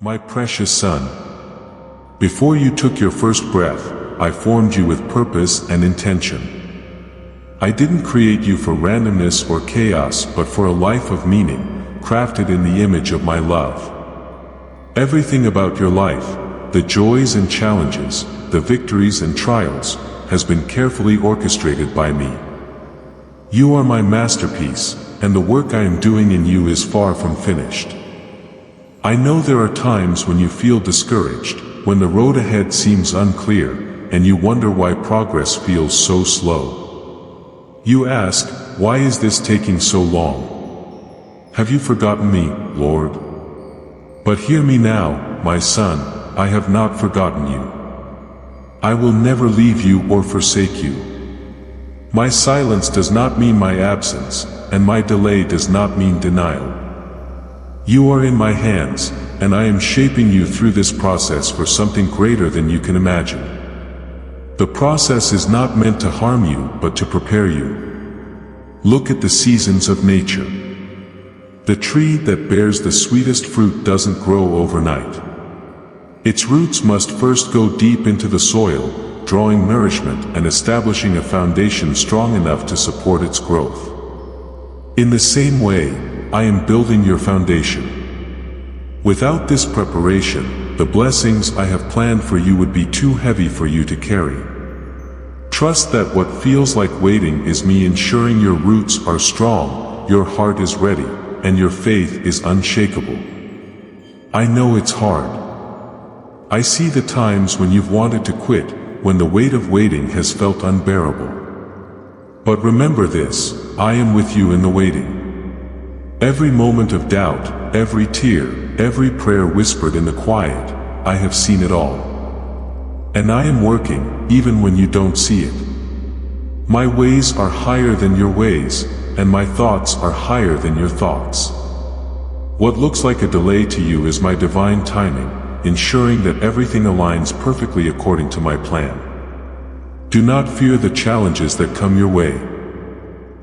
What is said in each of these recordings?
My precious son, before you took your first breath, I formed you with purpose and intention. I didn't create you for randomness or chaos but for a life of meaning, crafted in the image of my love. Everything about your life, the joys and challenges, the victories and trials, has been carefully orchestrated by me. You are my masterpiece, and the work I am doing in you is far from finished. I know there are times when you feel discouraged, when the road ahead seems unclear, and you wonder why progress feels so slow. You ask, why is this taking so long? Have you forgotten me, Lord? But hear me now, my son, I have not forgotten you. I will never leave you or forsake you. My silence does not mean my absence, and my delay does not mean denial. You are in my hands, and I am shaping you through this process for something greater than you can imagine. The process is not meant to harm you, but to prepare you. Look at the seasons of nature. The tree that bears the sweetest fruit doesn't grow overnight. Its roots must first go deep into the soil, drawing nourishment and establishing a foundation strong enough to support its growth. In the same way, I am building your foundation. Without this preparation, the blessings I have planned for you would be too heavy for you to carry. Trust that what feels like waiting is me ensuring your roots are strong, your heart is ready, and your faith is unshakable. I know it's hard. I see the times when you've wanted to quit, when the weight of waiting has felt unbearable. But remember this, I am with you in the waiting. Every moment of doubt, every tear, every prayer whispered in the quiet, I have seen it all. And I am working, even when you don't see it. My ways are higher than your ways, and my thoughts are higher than your thoughts. What looks like a delay to you is my divine timing, ensuring that everything aligns perfectly according to my plan. Do not fear the challenges that come your way.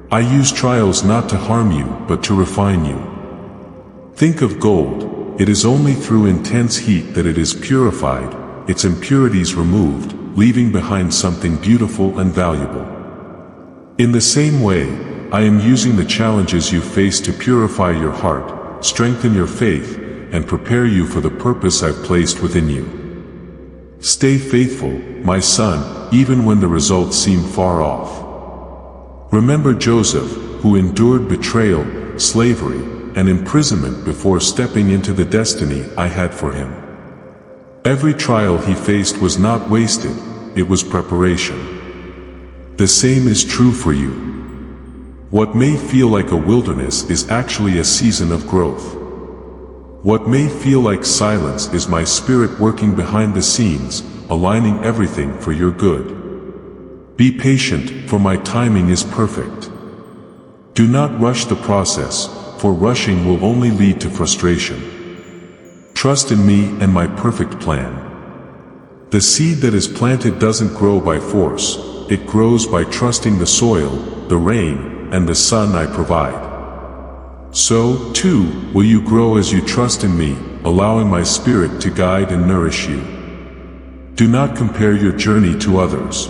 I use trials not to harm you, but to refine you. Think of gold. It is only through intense heat that it is purified, its impurities removed, leaving behind something beautiful and valuable. In the same way, I am using the challenges you face to purify your heart, strengthen your faith, and prepare you for the purpose I've placed within you. Stay faithful, my son, even when the results seem far off. Remember Joseph, who endured betrayal, slavery, and imprisonment before stepping into the destiny I had for him. Every trial he faced was not wasted, it was preparation. The same is true for you. What may feel like a wilderness is actually a season of growth. What may feel like silence is my spirit working behind the scenes, aligning everything for your good. Be patient, for my timing is perfect. Do not rush the process, for rushing will only lead to frustration. Trust in me and my perfect plan. The seed that is planted doesn't grow by force, it grows by trusting the soil, the rain, and the sun I provide. So, too, will you grow as you trust in me, allowing my spirit to guide and nourish you. Do not compare your journey to others.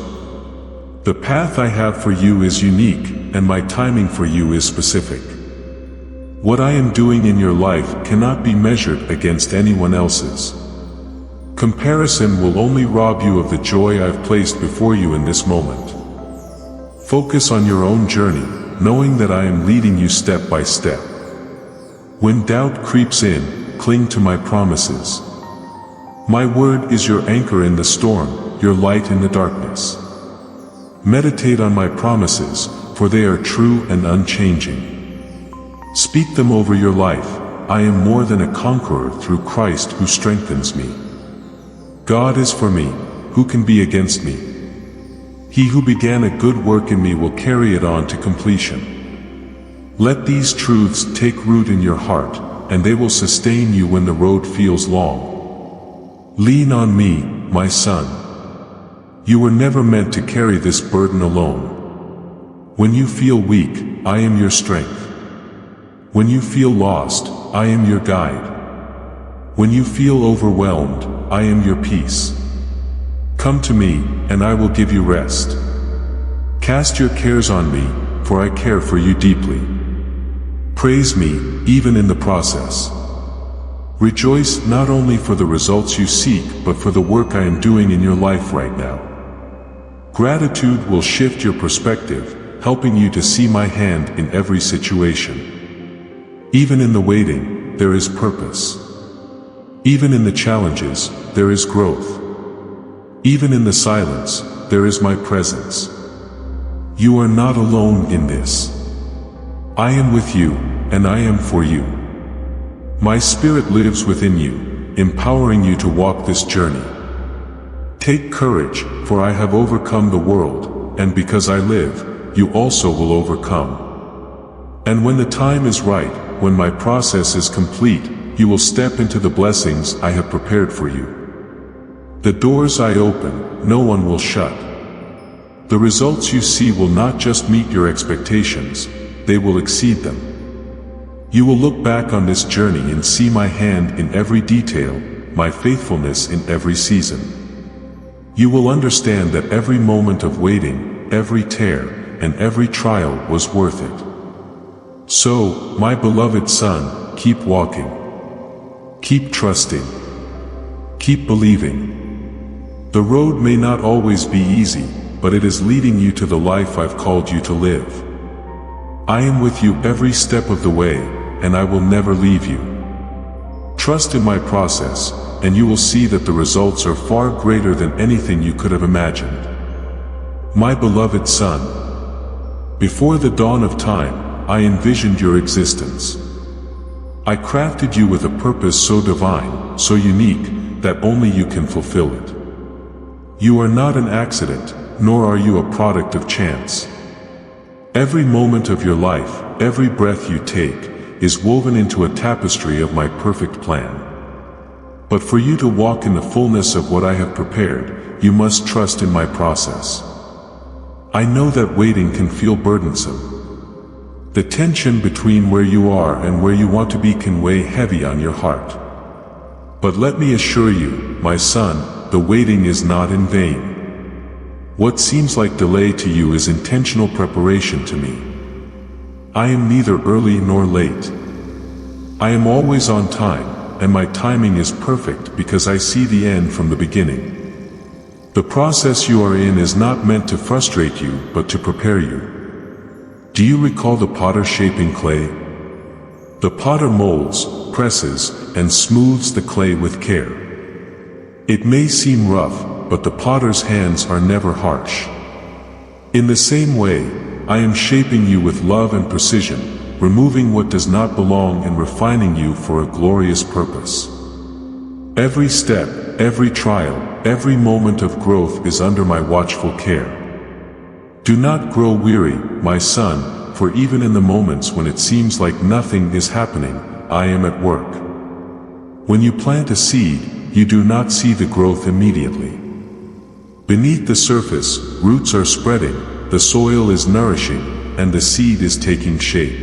The path I have for you is unique, and my timing for you is specific. What I am doing in your life cannot be measured against anyone else's. Comparison will only rob you of the joy I've placed before you in this moment. Focus on your own journey, knowing that I am leading you step by step. When doubt creeps in, cling to my promises. My word is your anchor in the storm, your light in the darkness. Meditate on my promises, for they are true and unchanging. Speak them over your life. I am more than a conqueror through Christ who strengthens me. God is for me, who can be against me? He who began a good work in me will carry it on to completion. Let these truths take root in your heart, and they will sustain you when the road feels long. Lean on me, my son. You were never meant to carry this burden alone. When you feel weak, I am your strength. When you feel lost, I am your guide. When you feel overwhelmed, I am your peace. Come to me, and I will give you rest. Cast your cares on me, for I care for you deeply. Praise me, even in the process. Rejoice not only for the results you seek, but for the work I am doing in your life right now. Gratitude will shift your perspective, helping you to see my hand in every situation. Even in the waiting, there is purpose. Even in the challenges, there is growth. Even in the silence, there is my presence. You are not alone in this. I am with you, and I am for you. My spirit lives within you, empowering you to walk this journey. Take courage, for I have overcome the world, and because I live, you also will overcome. And when the time is right, when my process is complete, you will step into the blessings I have prepared for you. The doors I open, no one will shut. The results you see will not just meet your expectations, they will exceed them. You will look back on this journey and see my hand in every detail, my faithfulness in every season. You will understand that every moment of waiting, every tear, and every trial was worth it. So, my beloved son, keep walking. Keep trusting. Keep believing. The road may not always be easy, but it is leading you to the life I've called you to live. I am with you every step of the way, and I will never leave you. Trust in my process, and you will see that the results are far greater than anything you could have imagined. My beloved son, before the dawn of time, I envisioned your existence. I crafted you with a purpose so divine, so unique, that only you can fulfill it. You are not an accident, nor are you a product of chance. Every moment of your life, every breath you take, is woven into a tapestry of my perfect plan. But for you to walk in the fullness of what I have prepared, you must trust in my process. I know that waiting can feel burdensome. The tension between where you are and where you want to be can weigh heavy on your heart. But let me assure you, my son, the waiting is not in vain. What seems like delay to you is intentional preparation to me. I am neither early nor late. I am always on time, and my timing is perfect because I see the end from the beginning. The process you are in is not meant to frustrate you, but to prepare you. Do you recall the potter shaping clay? The potter molds, presses, and smooths the clay with care. It may seem rough, but the potter's hands are never harsh. In the same way, I am shaping you with love and precision, removing what does not belong and refining you for a glorious purpose. Every step, every trial, every moment of growth is under my watchful care. Do not grow weary, my son, for even in the moments when it seems like nothing is happening, I am at work. When you plant a seed, you do not see the growth immediately. Beneath the surface, roots are spreading, the soil is nourishing, and the seed is taking shape.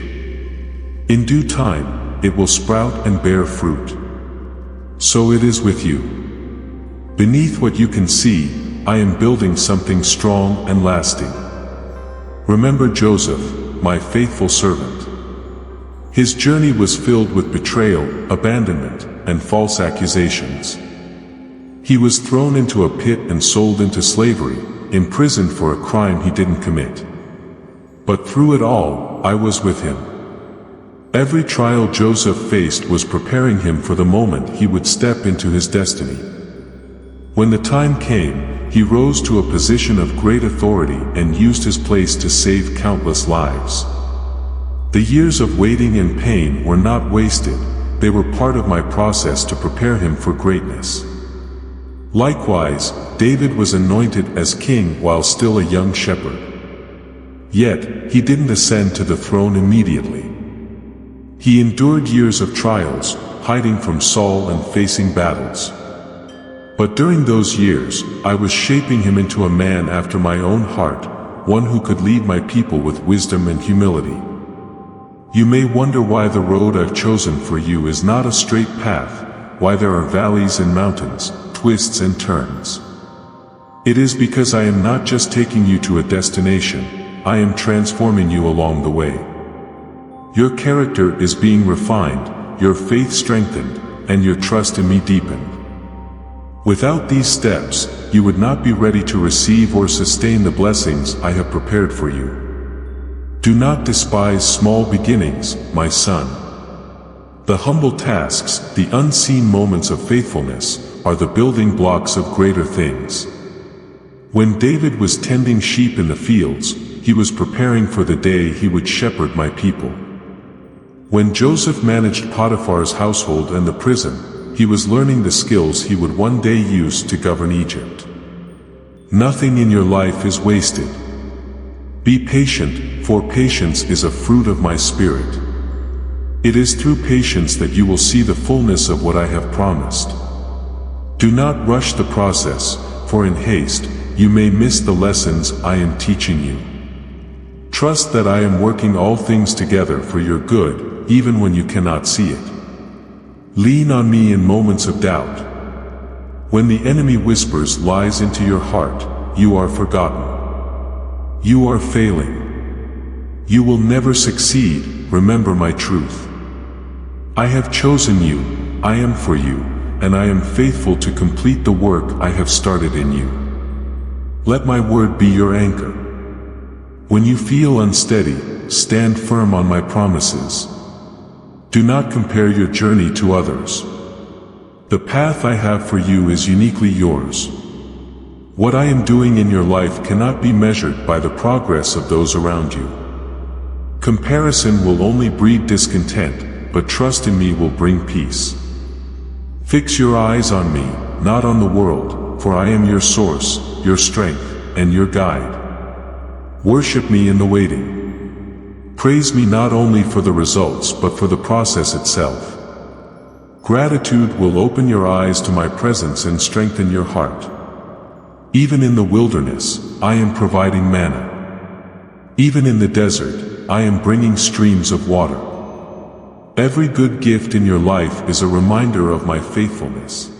In due time, it will sprout and bear fruit. So it is with you. Beneath what you can see, I am building something strong and lasting. Remember Joseph, my faithful servant. His journey was filled with betrayal, abandonment, and false accusations. He was thrown into a pit and sold into slavery, imprisoned for a crime he didn't commit. But through it all, I was with him. Every trial Joseph faced was preparing him for the moment he would step into his destiny. When the time came, he rose to a position of great authority and used his place to save countless lives. The years of waiting and pain were not wasted, they were part of my process to prepare him for greatness. Likewise, David was anointed as king while still a young shepherd. Yet, he didn't ascend to the throne immediately. He endured years of trials, hiding from Saul and facing battles. But during those years, I was shaping him into a man after my own heart, one who could lead my people with wisdom and humility. You may wonder why the road I've chosen for you is not a straight path, why there are valleys and mountains, twists and turns. It is because I am not just taking you to a destination, I am transforming you along the way. Your character is being refined, your faith strengthened, and your trust in me deepened. Without these steps, you would not be ready to receive or sustain the blessings I have prepared for you. Do not despise small beginnings, my son. The humble tasks, the unseen moments of faithfulness, are the building blocks of greater things. When David was tending sheep in the fields, he was preparing for the day he would shepherd my people. When Joseph managed Potiphar's household and the prison, he was learning the skills he would one day use to govern Egypt. Nothing in your life is wasted. Be patient, for patience is a fruit of my spirit. It is through patience that you will see the fullness of what I have promised. Do not rush the process, for in haste, you may miss the lessons I am teaching you. Trust that I am working all things together for your good, even when you cannot see it. Lean on me in moments of doubt. When the enemy whispers lies into your heart, you are forgotten. You are failing. You will never succeed, remember my truth. I have chosen you, I am for you, and I am faithful to complete the work I have started in you. Let my word be your anchor. When you feel unsteady, stand firm on my promises. Do not compare your journey to others. The path I have for you is uniquely yours. What I am doing in your life cannot be measured by the progress of those around you. Comparison will only breed discontent, but trust in me will bring peace. Fix your eyes on me, not on the world, for I am your source, your strength, and your guide. Worship me in the waiting. Praise me not only for the results but for the process itself. Gratitude will open your eyes to my presence and strengthen your heart. Even in the wilderness, I am providing manna. Even in the desert, I am bringing streams of water. Every good gift in your life is a reminder of my faithfulness.